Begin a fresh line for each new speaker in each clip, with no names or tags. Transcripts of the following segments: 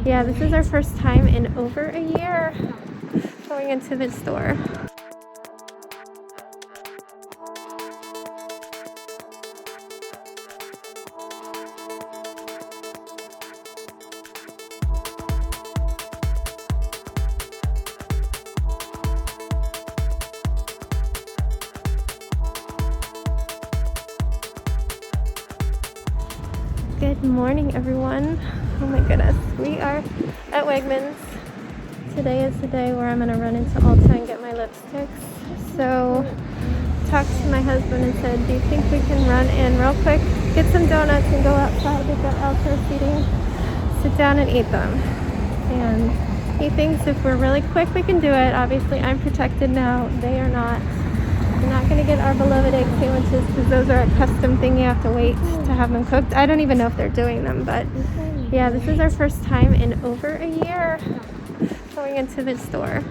Yeah, this is our first time in over a year going into the store. Good morning, everyone. Oh my goodness, we are at Wegmans. Today is the day where I'm gonna run into Ulta and get my lipsticks. So, talked to my husband and said, do you think we can run in real quick, get some donuts and go outside? We've got outdoor seating, sit down and eat them. And he thinks if we're really quick, we can do it. Obviously, I'm protected now. They are not. We're not going to get our beloved egg sandwiches because those are a custom thing. You have to wait to have them cooked. I don't even know if they're doing them, but yeah, this is our first time in over a year going into the store.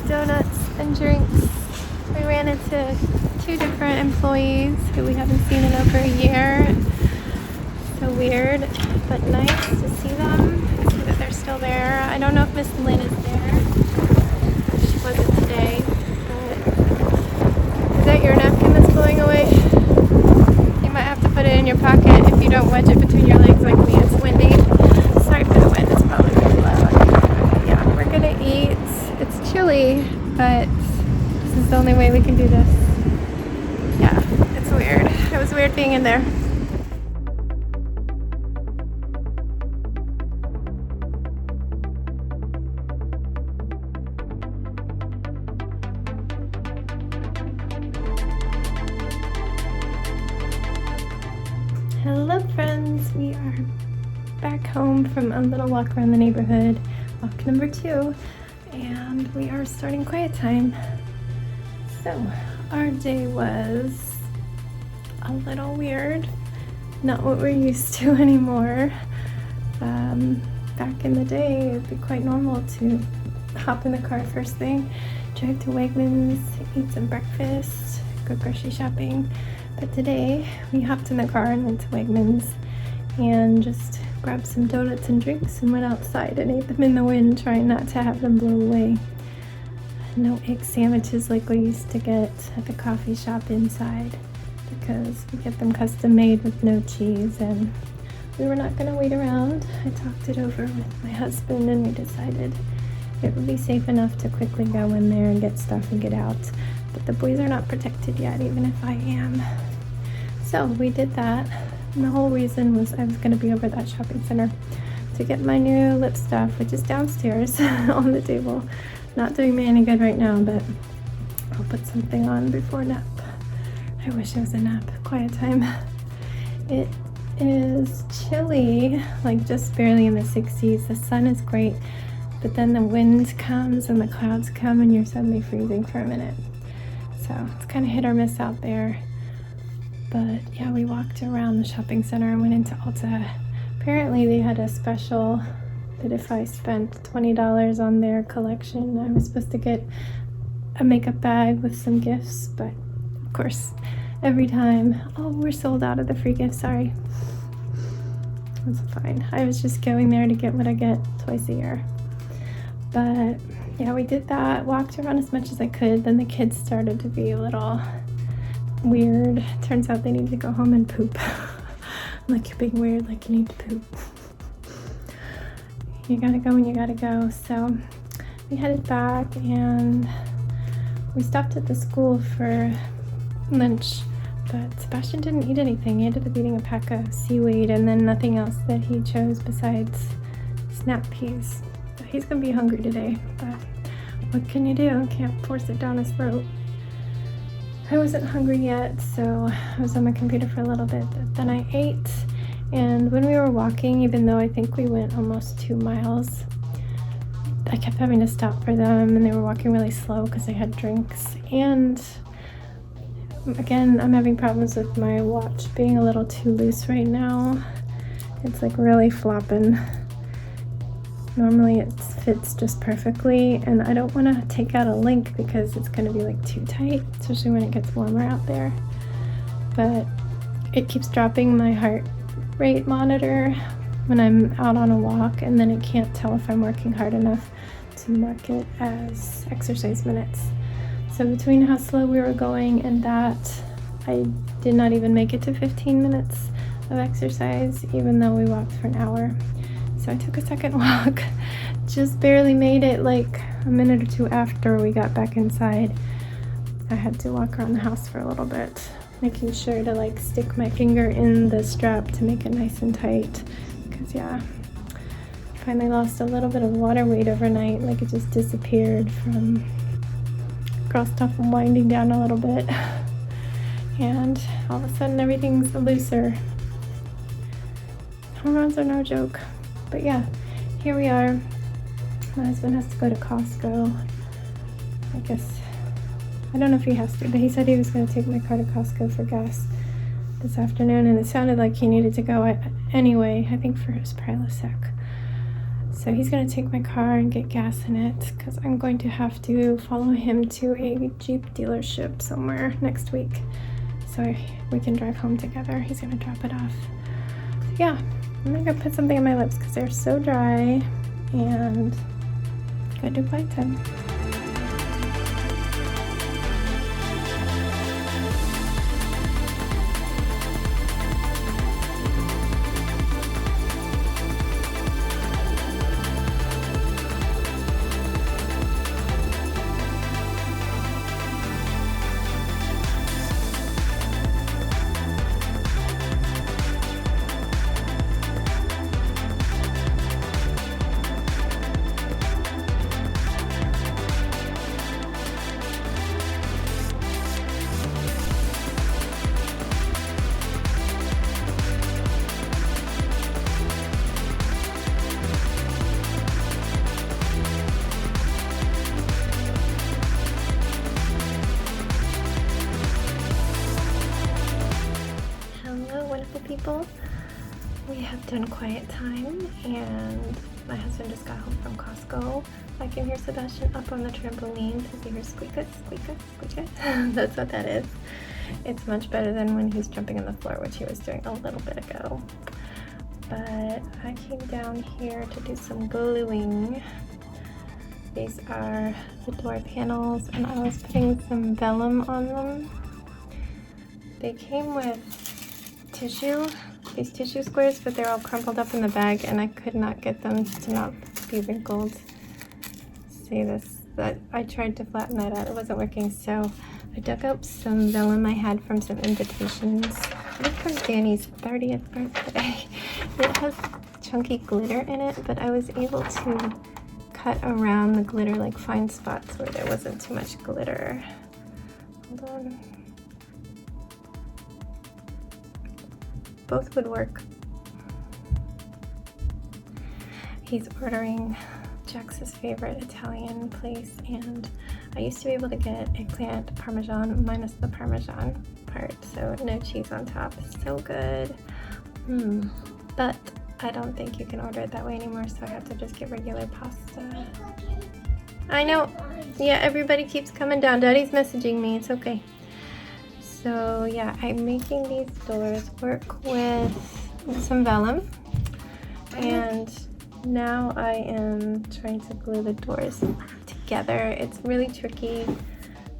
Donuts and drinks. We ran into two different employees who we haven't seen in over a year. So weird, but nice to see them. See that they're still there. I don't know if Miss Lynn is there. She wasn't today. But is that your napkin that's blowing away? You might have to put it in your pocket if you don't wedge it between your legs like me. It's windy. Sorry for the wind. It's probably really loud. Yeah, we're gonna eat. It's chilly, but this is the only way we can do this. Yeah, it's weird. It was weird being in there. Hello friends, we are back home from a little walk around the neighborhood, walk number 2. And we are starting quiet time. So our day was a little weird, not what we're used to anymore. Back in the day, it'd be quite normal to hop in the car first thing, drive to Wegmans, eat some breakfast, go grocery shopping. But today we hopped in the car and went to Wegmans and just grabbed some donuts and drinks and went outside and ate them in the wind, trying not to have them blow away. No egg sandwiches like we used to get at the coffee shop inside because we get them custom made with no cheese, and we were not going to wait around. I talked it over with my husband and we decided it would be safe enough to quickly go in there and get stuff and get out. But the boys are not protected yet, even if I am. So we did that. And the whole reason was I was going to be over at that shopping center to get my new lip stuff, which is downstairs on the table. Not doing me any good right now, but I'll put something on before nap. I wish it was a nap. Quiet time. It is chilly, like just barely in the 60s. The sun is great, but then the wind comes and the clouds come and you're suddenly freezing for a minute. So it's kind of hit or miss out there. But yeah, we walked around the shopping center and went into Ulta. Apparently they had a special that if I spent $20 on their collection, I was supposed to get a makeup bag with some gifts. But of course, every time, oh, we're sold out of the free gifts, sorry. That's fine. I was just going there to get what I get twice a year. But yeah, we did that, walked around as much as I could. Then the kids started to be a little weird. Turns out they need to go home and poop. I'm like, you're being weird, like you need to poop. You gotta go when you gotta go. So we headed back and we stopped at the school for lunch, but Sebastian didn't eat anything. He ended up eating a pack of seaweed and then nothing else that he chose besides snap peas. So he's gonna be hungry today, but what can you do? Can't force it down his throat. I wasn't hungry yet, so I was on my computer for a little bit. Then I ate, and when we were walking, even though I think we went almost 2 miles, I kept having to stop for them, and they were walking really slow because they had drinks. And again, I'm having problems with my watch being a little too loose right now. It's like really flopping. Normally it fits just perfectly, and I don't want to take out a link because it's going to be like too tight, especially when it gets warmer out there. But it keeps dropping my heart rate monitor when I'm out on a walk, and then it can't tell if I'm working hard enough to mark it as exercise minutes. So between how slow we were going and that, I did not even make it to 15 minutes of exercise, even though we walked for an hour. So I took a second walk, just barely made it, like a minute or two after we got back inside. I had to walk around the house for a little bit, making sure to like stick my finger in the strap to make it nice and tight. Because yeah, I finally lost a little bit of water weight overnight, like it just disappeared from crossed off and winding down a little bit. And all of a sudden everything's looser. Hormones are no joke. But yeah, here we are. My husband has to go to Costco. I guess, I don't know if he has to, but he said he was going to take my car to Costco for gas this afternoon, and it sounded like he needed to go anyway, I think for his Prilosec. So he's going to take my car and get gas in it, because I'm going to have to follow him to a Jeep dealership somewhere next week, so we can drive home together. He's going to drop it off. So yeah, I'm gonna go put something on my lips because they're so dry, and go do quiet time. People, we have done quiet time, and my husband just got home from Costco. I can hear Sebastian up on the trampoline because he hears squeakus, squeakus, squeakus. That's what that is. It's much better than when he's jumping on the floor, which he was doing a little bit ago. But I came down here to do some gluing. These are the door panels, and I was putting some vellum on them. They came with these tissue squares, but they're all crumpled up in the bag, and I could not get them to not be wrinkled. See this? That I tried to flatten that out. It wasn't working, so I dug up some vellum I had from some invitations. I think from Danny's 30th birthday. It has chunky glitter in it, but I was able to cut around the glitter, like find spots where there wasn't too much glitter. Hold on. Both would work. He's ordering Jax's favorite Italian place, and I used to be able to get eggplant parmesan minus the parmesan part, so no cheese on top. So good. But I don't think you can order it that way anymore, so I have to just get regular pasta. I know. Yeah, everybody keeps coming down. Daddy's messaging me. It's okay. So yeah, I'm making these doors work with some vellum, and now I am trying to glue the doors together. It's really tricky.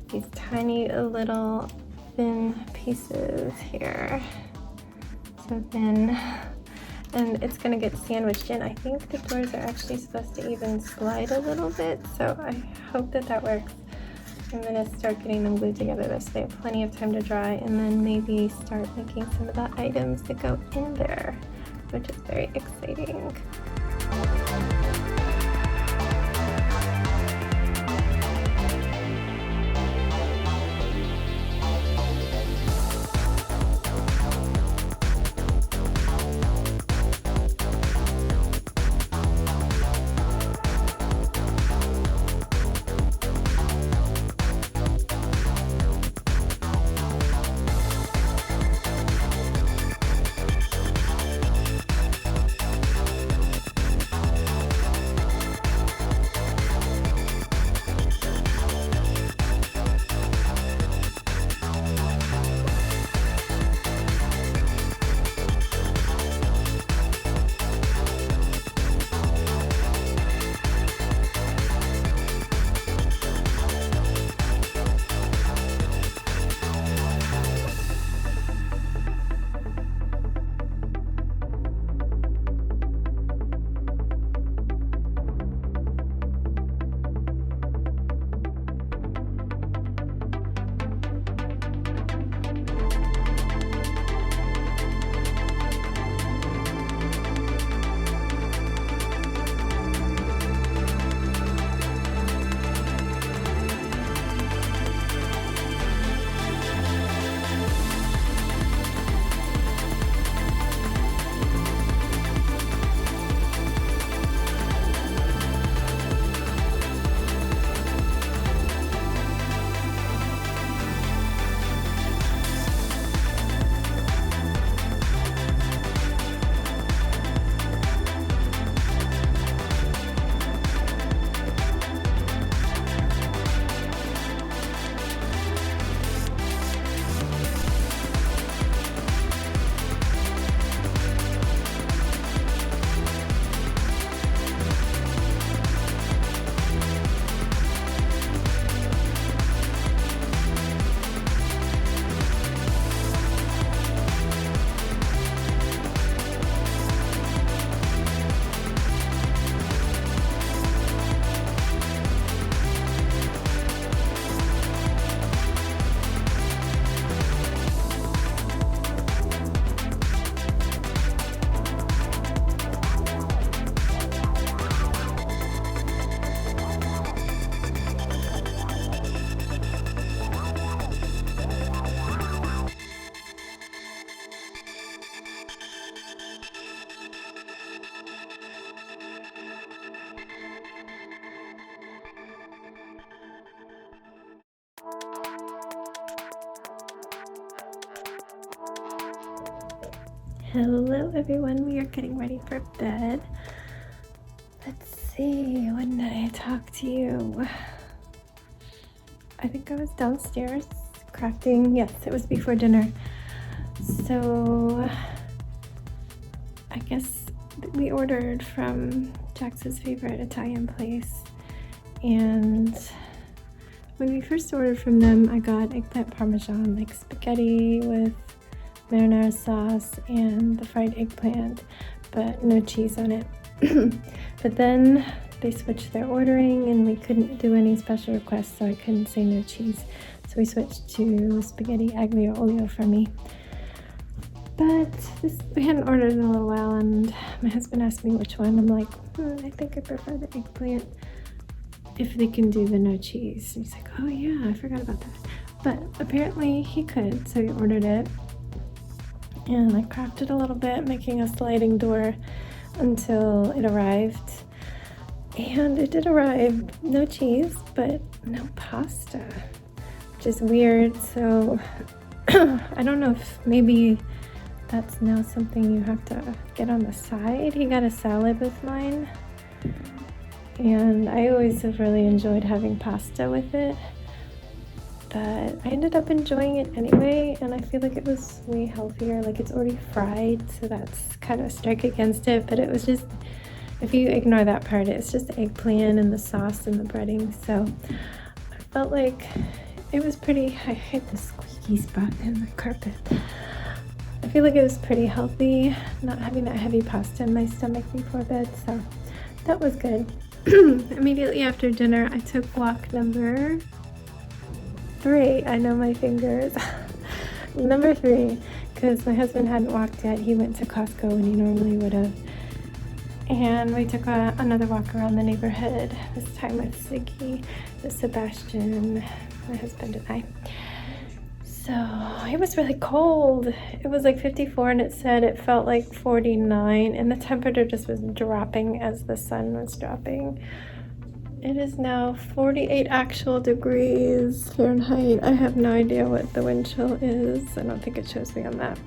These tiny little thin pieces here, so thin, and it's gonna get sandwiched in. I think the doors are actually supposed to even slide a little bit, so I hope that works. I'm gonna start getting them glued together so they have plenty of time to dry, and then maybe start making some of the items that go in there, which is very exciting. Hello everyone, we are getting ready for bed. Let's see, when did I talk to you? I think I was downstairs crafting. Yes, it was before dinner. So I guess we ordered from Jax's favorite Italian place, and when we first ordered from them, I got eggplant parmesan, like spaghetti with marinara sauce and the fried eggplant, but no cheese on it. But then they switched their ordering and we couldn't do any special requests, so I couldn't say no cheese. So we switched to spaghetti aglio olio for me. But we hadn't ordered in a little while, and my husband asked me which one. I'm like, I think I prefer the eggplant if they can do the no cheese. And he's like, oh yeah, I forgot about that. But apparently he could, so he ordered it. And I crafted a little bit, making a sliding door until it arrived. And it did arrive, no cheese, but no pasta, which is weird. So I don't know if maybe that's now something you have to get on the side. He got a salad with mine, and I always have really enjoyed having pasta with it. But I ended up enjoying it anyway, and I feel like it was way healthier. Like, it's already fried, so that's kind of a strike against it. But it was just, if you ignore that part, it's just the eggplant and the sauce and the breading. So I felt like it was pretty, I hit the squeaky spot in the carpet. I feel like it was pretty healthy, not having that heavy pasta in my stomach before bed, so that was good. Immediately after dinner, I took walk number 3. I know my fingers. Number 3, because my husband hadn't walked yet. He went to Costco when he normally would have. And we took another walk around the neighborhood, this time with Siggy, with Sebastian, my husband and I. So it was really cold. It was like 54, and it said it felt like 49, and the temperature just was dropping as the sun was dropping. It is now 48 actual degrees Fahrenheit. I have no idea what the wind chill is. I don't think it shows me on that.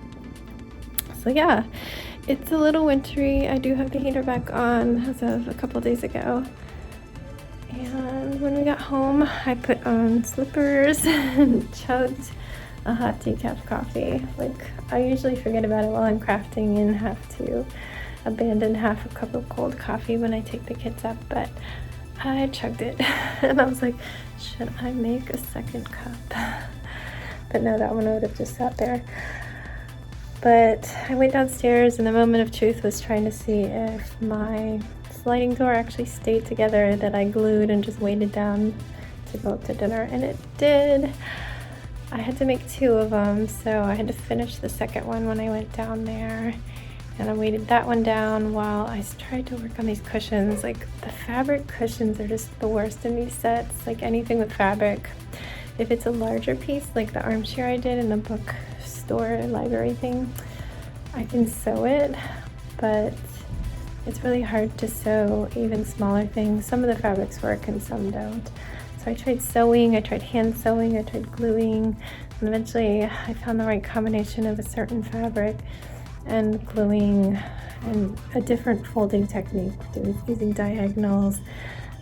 So yeah, it's a little wintry. I do have the heater back on as of a couple days ago. And when we got home, I put on slippers and chugged a hot decaf coffee. Like, I usually forget about it while I'm crafting and have to abandon half a cup of cold coffee when I take the kids up, but I chugged it. And I was like, should I make a second cup? But no, that one would have just sat there. But I went downstairs, and the moment of truth was trying to see if my sliding door actually stayed together that I glued and just weighted down to go up to dinner, and it did. I had to make 2 of them, so I had to finish the second one when I went down there, and I weighted that one down while I tried to work on these cushions. Like, the fabric cushions are just the worst in these sets. Like, anything with fabric, if it's a larger piece like the armchair I did in the bookstore library thing, I can sew it, but it's really hard to sew even smaller things. Some of the fabrics work and some don't. So I tried sewing, I tried hand sewing, I tried gluing, and eventually I found the right combination of a certain fabric and gluing and a different folding technique using diagonals.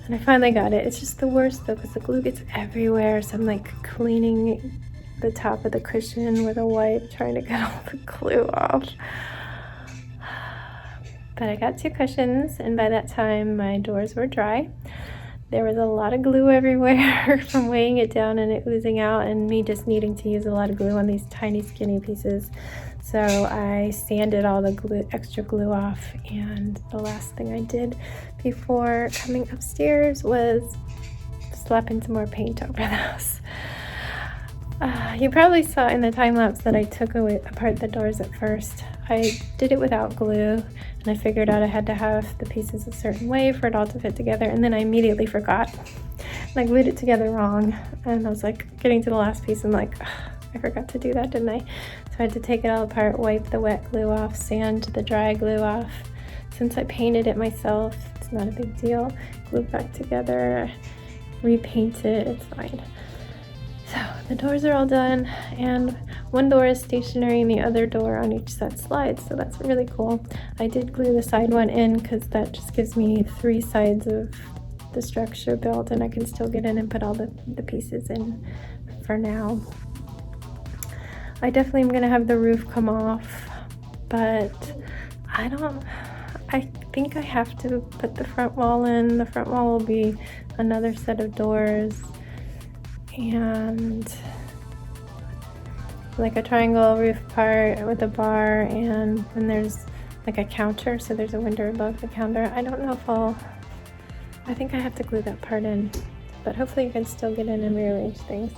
And I finally got it. It's just the worst though, because the glue gets everywhere. So I'm like cleaning the top of the cushion with a wipe, trying to get all the glue off. But I got 2 cushions, and by that time my doors were dry. There was a lot of glue everywhere from weighing it down and it oozing out, and me just needing to use a lot of glue on these tiny skinny pieces. So I sanded all the extra glue off, and the last thing I did before coming upstairs was slapping some more paint over the house. You probably saw in the time lapse that I took apart the doors at first. I did it without glue, and I figured out I had to have the pieces a certain way for it all to fit together, and then I immediately forgot. And I glued it together wrong, and I was like getting to the last piece, and like, I forgot to do that, didn't I? So I had to take it all apart, wipe the wet glue off, sand the dry glue off. Since I painted it myself, it's not a big deal. Glue it back together, repaint it, it's fine. So the doors are all done, and one door is stationary and the other door on each set slides, so that's really cool. I did glue the side one in because that just gives me 3 sides of the structure built, and I can still get in and put all the pieces in for now. I definitely am gonna have the roof come off, but I think I have to put the front wall in. The front wall will be another set of doors and like a triangle roof part with a bar, and then there's like a counter, so there's a window above the counter. I don't know if I think I have to glue that part in, but hopefully you can still get in and rearrange things.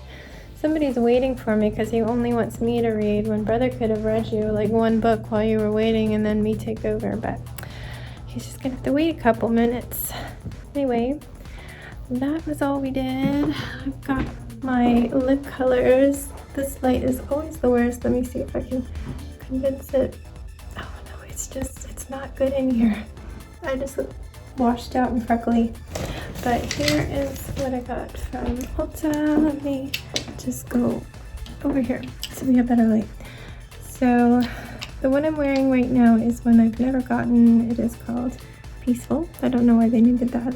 Somebody's waiting for me because he only wants me to read when brother could have read you like one book while you were waiting and then me take over, but he's just gonna have to wait a couple minutes. Anyway, that was all we did. I've got my lip colors. This light is always the worst. Let me see if I can condense it. Oh no, it's not good in here. I just look washed out and freckly. But here is what I got from Ulta. Let me just go over here so we have better light. So the one I'm wearing right now is one I've never gotten. It is called Peaceful. I don't know why they needed that.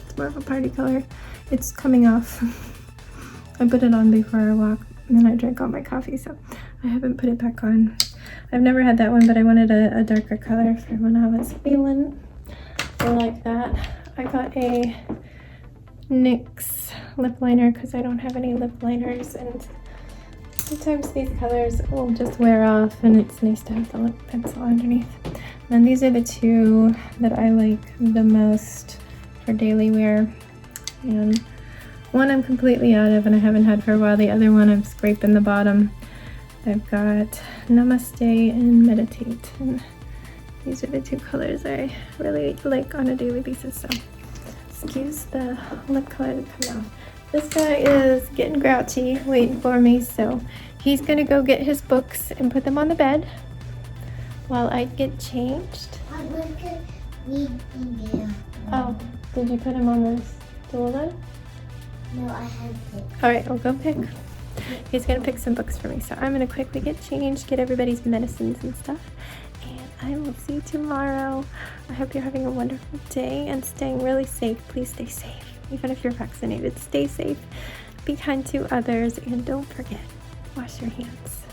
It's more of a party color. It's coming off. I put it on before I walk, and then I drank all my coffee, so I haven't put it back on. I've never had that one, but I wanted a darker color for when I was feeling like that. I got a NYX lip liner because I don't have any lip liners, and sometimes these colors will just wear off, and it's nice to have the lip pencil underneath. And these are the 2 that I like the most for daily wear, and one I'm completely out of and I haven't had for a while. The other one I'm scraping the bottom. I've got Namaste and Meditate, and these are the 2 colors I really like on a daily basis, so excuse the lip color to come out. This guy is getting grouchy, waiting for me, so he's gonna go get his books and put them on the bed while I get changed.
I'm going to read email.
Oh, did you put him on the stool then?
No, I had to.
All right, I'll go pick. He's gonna pick some books for me, so I'm gonna quickly get changed, get everybody's medicines and stuff, and I will see you tomorrow. I hope you're having a wonderful day and staying really safe. Please stay safe. Even if you're vaccinated, stay safe, be kind to others, and don't forget, wash your hands.